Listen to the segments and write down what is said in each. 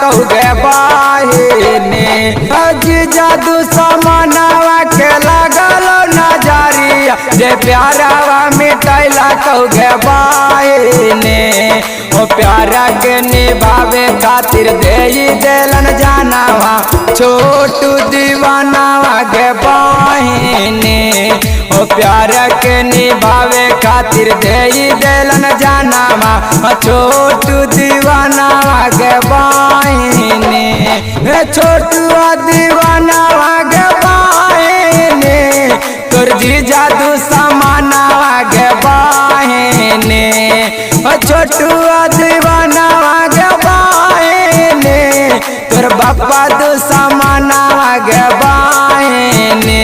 कौगे बाहिनी जीजा दुश्मनवा के लगल नजरिया जे प्यारावा मिटैला कौगे बाहिनी ओ प्यारा के निभावे खातिर दे देलन जानवा छोटू दीवानावा के बहिनी ओ प्यारा के निभावे खातिर दे देलन जानवा छोटू दीवानावा के बहिनी छोटू दीवानावा के बहिनी तोर जीजा दुश्मनवा के बहिनी छोटू दीवानावा के बहिनी तोर बापा दुश्मनवा के बहिनी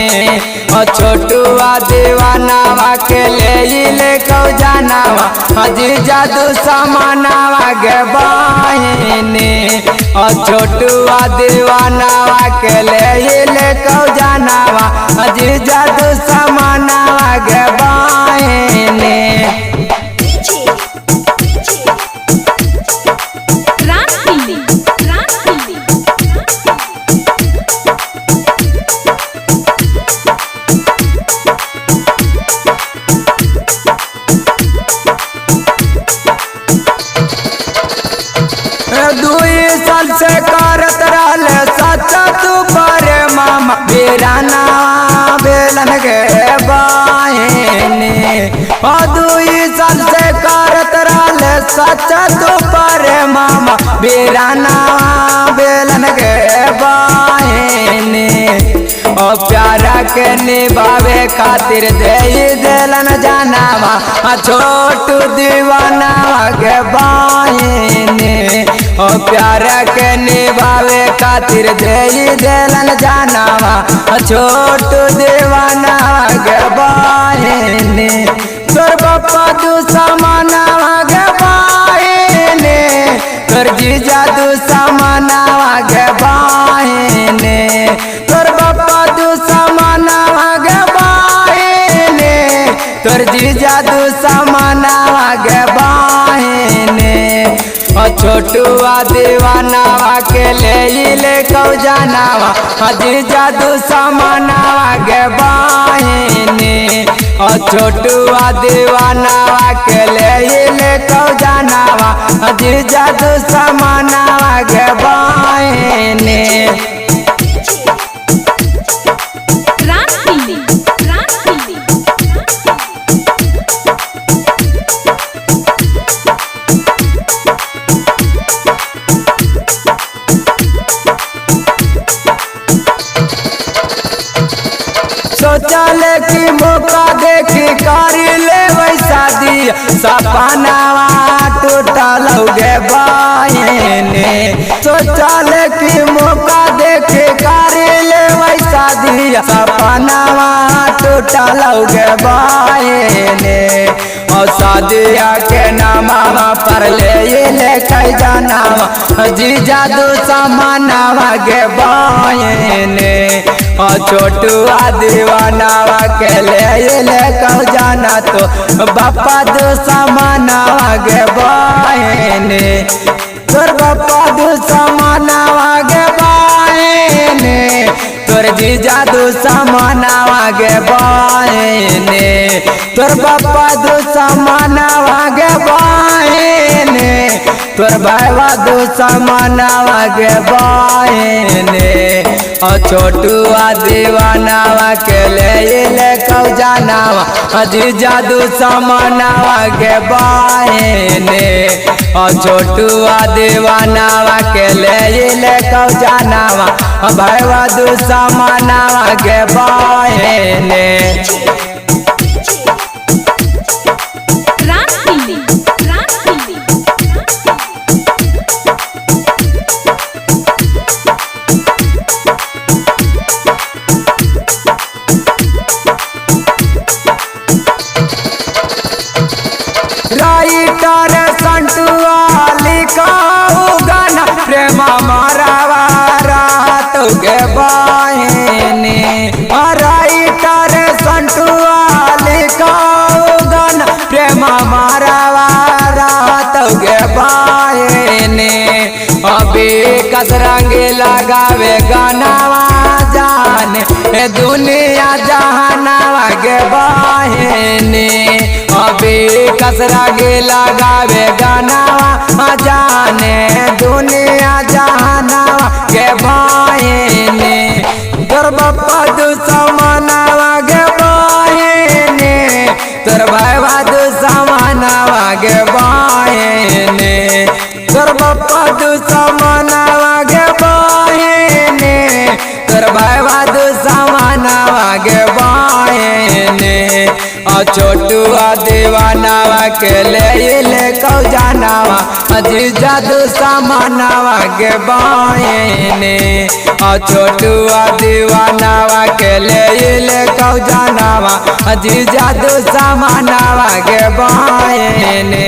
छोटू दीवानावा के ले कौ जानवा जीजा दुश्मनवा के बहिनी छोटू दीवानावा के ले कौ जानवा जीजा दुश्मनवा के बहिनी साल से करत रहले सच्चा तू पर मामा बीराना बेलन के बहिनी 2 साल से करत रहले सच्चा तू पर मामा बीराना बेलन के बहिनी ओ प्यारा के निभावे खातिर दे देलन जानवा छोटू दीवानावा के बहिनी ओ प्यारा के निभावे खातिर दे देलन जानवा छोटू दीवानावा के बहिनी तोर बापा दुश्मनवा के बहिनी तोर जीजा दुश्मनवा के बहिनी तोर बापा दुश्मनवा के बहिनी तोर जीजा दुश्मनवा के बहिनी छोटू दीवानावा के ले कौ जानवा जीजा दुश्मनवा के बहिनी छोटू दीवानावा के ले कौ जानवा जीजा दुश्मनवा के बहिनी सोचल की मौका देखी करी ले वैसा दिया सपनावा टूटल गे बहिनी सोचल की मौका देखी करी ले वैसा दिया सपनावा टूटल गे बहिनी और शादिया के नामा पर ले कई जानवा जीजा दुश्मनवा के बहिनी छोटू दीवानावा के ले कौ जाना तो बापा दुश्मनवा के बहिनी तोर बापा दुश्मनवा के बहिनी तोर जीजा दुश्मनवा के बहिनी तोर बापा दुश्मनवा के बहिनी तोर भाईवा दुश्मनवा के बहिनी छोटू दीवानावा के ले कौ जानवा जीजा दुश्मनवा के बहिनी छोटू दीवानावा के ले कौ जानवा भाईवा दुश्मनवा के बहिनी राइटर संटुआ लिखाऊ गाना प्रेम मारावा रात के बहिनी राइटर संटुआ कसरंगी लगावे गानावा जान दुनिया जहानावा के बहने अभी कसरंगी लगावे गानावा जाने दुनिया जहानावा के बहने तोर बापा दुश्मनावा के बहने तोर भाईवा दुश्मनावा के बहने तोर बापा दुश्मनावा के बहने तोर भाईवा दुश्मनावा के बहने छोटुआ दीवानावा के ले कौ जानावा जीजा दुश्मनावा के बहने छोटुआ दीवानावा के ले कौ जानावा जीजा दुश्मनावा के बहने।